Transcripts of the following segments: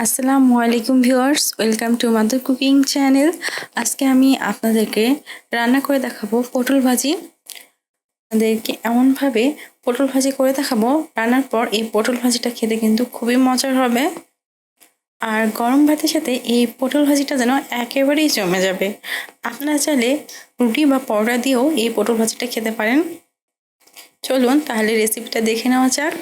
আসসালামু আলাইকুম viewers, welcome to mother cooking channel. আজকে আমি আপনাদেরকে রান্না করে দেখাবো পটল ভাজি। আপনাদেরকে এমনভাবে পটল ভাজি করে দেখাবো, রান্নার পর এই পটল ভাজিটা খেতে কিন্তু খুবই মজার হবে। আর গরম ভাতের সাথে এই পটল ভাজিটা যেন একেবারেই জমে যাবে। আপনারা চাইলে রুটি বা পরোটা দিয়েও এই পটল ভাজিটা খেতে পারেন। চলুন তাহলে রেসিপিটা দেখে নেওয়া যাক।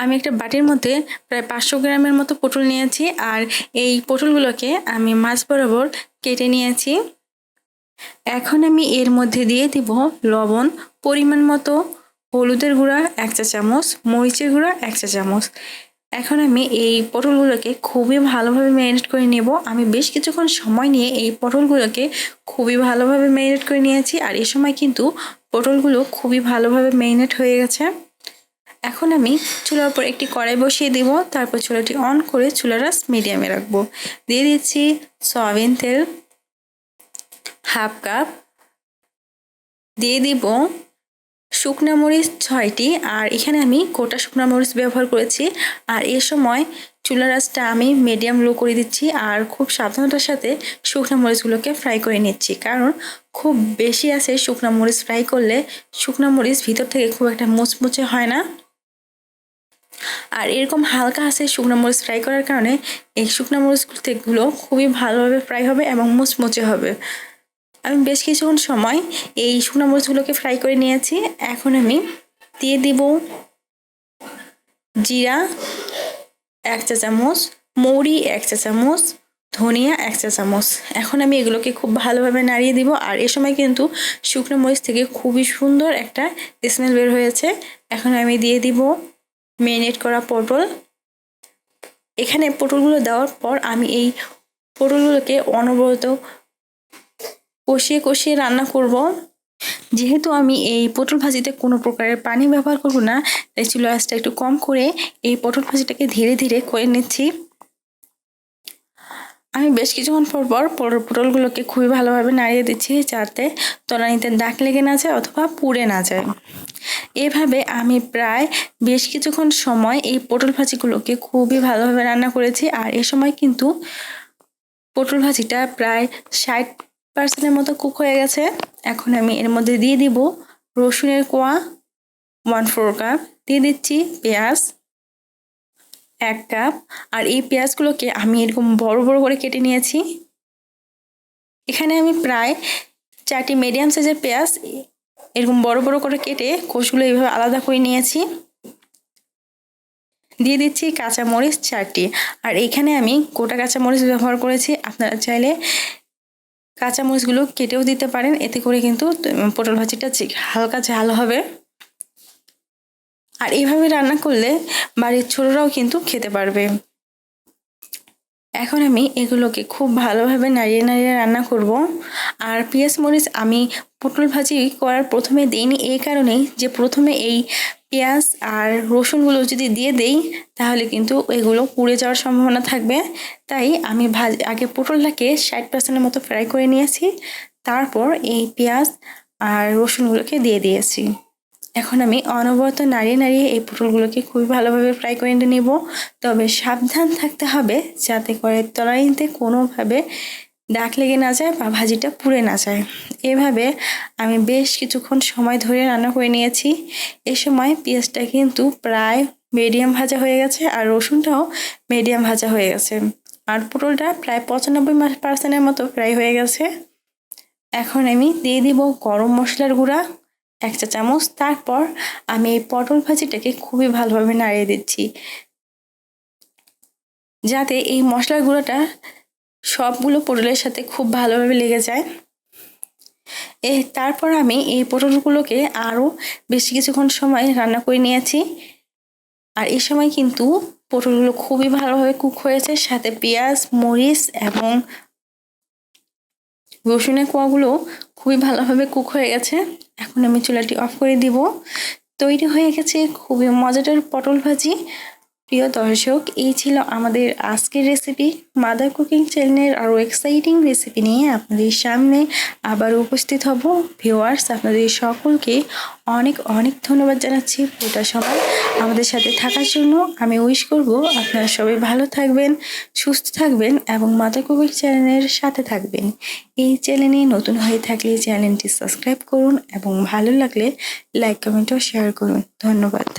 আমি একটা বাটির মধ্যে প্রায় 500 গ্রামের মতো পটল নিয়েছি, আর এই পটলগুলোকে আমি মাছ বরাবর কেটে নিয়েছি। এখন আমি এর মধ্যে দিয়ে দিব লবণ পরিমাণ মতো, হলুদের গুঁড়া 1 চা চামচ, মরিচের গুঁড়া 1 চা চামচ। এখন আমি এই পটলগুলোকে খুবই ভালোভাবে ম্যারিনেট করে নেব। আমি বেশ কিছুক্ষণ সময় নিয়ে এই পটলগুলোকে খুবই ভালোভাবে ম্যারিনেট করে নিয়েছি, আর এই সময় কিন্তু পটলগুলো খুবই ভালোভাবে ম্যারিনেট হয়ে গেছে। এখন আমি চুলার উপর একটি কড়াই বসিয়ে দিব, তারপর চুলাটি অন করে চুলার আঁচ মিডিয়ামে রাখবো। দিয়ে দিচ্ছি সয়াবিন তেল হাফ কাপ, দিয়ে দিব শুকনো মরিচ 6টি, আর এখানে আমি গোটা শুকনো মরিচ ব্যবহার করেছি। আর এ সময় চুলার আঁচটা আমি মিডিয়াম লো করে দিচ্ছি, আর খুব সাবধানতার সাথে শুকনো মরিচগুলোকে ফ্রাই করে নিচ্ছি, কারণ খুব বেশি আছে শুকনো মরিচ ফ্রাই করলে শুকনো মরিচ ভিতর থেকে খুব একটা মুচমুচে হয় না। আর এরকম হালকা আছে শুকনো মরিচ ফ্রাই করার কারণে এই শুকনো মরিচগুলো খুবই ভালোভাবে ফ্রাই হবে এবং মুচমুচে হবে। আমি বেশ কিছুক্ষণ সময় এই শুকনো মরিচগুলোকে ফ্রাই করে নিয়েছি। এখন আমি দিয়ে দিব জিরা 1 চা চামচ, মৌরি 1 চা চামচ, ধনিয়া 1 চা চামচ। এখন আমি এগুলোকে খুব ভালোভাবে নাড়িয়ে দিব, আর এ সময় কিন্তু শুকনো মরিচ থেকে খুবই সুন্দর একটা স্মেল বের হয়েছে। এখন আমি দিয়ে দিব ম্যারিনেট করা পটল। এখানে পটলগুলো দেওয়ার পর আমি এই পটলগুলোকে অনবরত কষিয়ে কষিয়ে রান্না করব। যেহেতু আমি এই পটল ভাজিতে কোনো প্রকারের পানি ব্যবহার করব না, তাই চুলার আঁচটা একটু কম করে এই পটল ভাজিটাকে ধীরে ধীরে করে নিচ্ছি। আমি বেশ কিছুক্ষণ পর পটলগুলোকে খুবই ভালোভাবে নাড়িয়ে দিচ্ছি, যাতে তলানিতে দাগ লেগে না যায় অথবা পুড়ে না যায়। এভাবে আমি প্রায় বেশ কিছুক্ষণ সময় এই পটল ভাজিগুলোকে খুবই ভালোভাবে রান্না করেছি, আর এ সময় কিন্তু পটল ভাজিটা প্রায় 60% মতো কুক হয়ে গেছে। এখন আমি এর মধ্যে দিয়ে দিব রসুনের কোয়া 1/4 কাপ, দিয়ে দিচ্ছি পেঁয়াজ 1 কাপ, আর এই পেঁয়াজগুলোকে আমি এরকম বড় বড় করে কেটে নিয়েছি। এখানে আমি প্রায় 4টি মিডিয়াম সাইজের পেঁয়াজ এরকম বড় বড় করে কেটে কোষগুলো এইভাবে আলাদা করে নিয়েছি। দিয়ে দিচ্ছি কাঁচামরিচ 4টি, আর এখানে আমি গোটা কাঁচামরিচ ব্যবহার করেছি। আপনারা চাইলে কাঁচামরিচগুলো কেটেও দিতে পারেন, এতে করে কিন্তু পটল ভাজিটা হালকা ঝাল হবে। আর এইভাবে রান্না করলে বাড়ির ছোটরাও কিন্তু খেতে পারবে। এখন আমি এগুলোকে খুব ভালোভাবে নাড়িয়ে নাড়িয়ে রান্না করব। আর পেঁয়াজ মরিচ আমি পটল ভাজি করার প্রথমে দিইনি, এই কারণেই যে প্রথমে এই পেঁয়াজ আর রসুনগুলো যদি দিয়ে দেই তাহলে কিন্তু এগুলো পুড়ে যাওয়ার সম্ভাবনা থাকবে। তাই আমি আগে পটলটাকে 60% মতো ফ্রাই করে নিয়েছি, তারপর এই পেঁয়াজ আর রসুনগুলোকে দিয়ে দিয়েছি। এখন আমি অনবরত নাড়িয়ে নাড়িয়ে এই পটলগুলোকে খুবই ভালোভাবে ফ্রাই করে নেব। তবে সাবধান থাকতে হবে যাতে করে তলানিতে কোনোভাবে দাগ লেগে না যায় বা ভাজিটা পুড়ে না যায়। এভাবে আমি বেশ কিছুক্ষণ সময় ধরে রান্না করে নিয়েছি। এই সময় পেঁয়াজটা কিন্তু প্রায় মিডিয়াম ভাজা হয়ে গেছে, আর রসুনটাও মিডিয়াম ভাজা হয়ে গেছে, আর পটলটা প্রায় 95% মতো ফ্রাই হয়ে গেছে। এখন আমি দিয়ে দিব গরম মশলার গুঁড়া 1 চা চামচ। তারপর আমি এই পটল ভাজিটাকে খুবই ভালোভাবে নাড়িয়ে দিচ্ছি, যাতে এই মশলার গুঁড়োটা সবগুলো পটলের সাথে খুব ভালোভাবে লেগে যায়। তারপর আমি এই পটলগুলোকে আরও বেশ কিছুক্ষণ সময় রান্না করে নিয়েছি, আর এই সময় কিন্তু পটলগুলো খুবই ভালোভাবে কুক হয়েছে, সাথে পেঁয়াজ মরিচ এবং রসুনের কোয়াগুলো খুবই ভালোভাবে কুক হয়ে গেছে। এখন আমি চুলাটি অফ করে দিব। তৈরি হয়ে গেছে খুবই মজাদার পটল ভাজি। প্রিয় দর্শক, এই ছিল আমাদের আজকের রেসিপি। মাদার কুকিং চ্যানেলের আরও এক্সাইটিং রেসিপি নিয়ে আপনাদের সামনে আবার উপস্থিত হব। ভিউয়ার্স, আপনাদের সকলকে অনেক অনেক ধন্যবাদ জানাচ্ছি পুরোটা সময় আমাদের সাথে থাকার জন্য। আমি উইশ করব আপনারা সবাই ভালো থাকবেন, সুস্থ থাকবেন এবং মাদার কুকিং চ্যানেলের সাথে থাকবেন। এই চ্যানেলে নতুন হয়ে থাকলে চ্যানেলটি সাবস্ক্রাইব করুন এবং ভালো লাগলে লাইক, কমেন্ট ও শেয়ার করুন। ধন্যবাদ।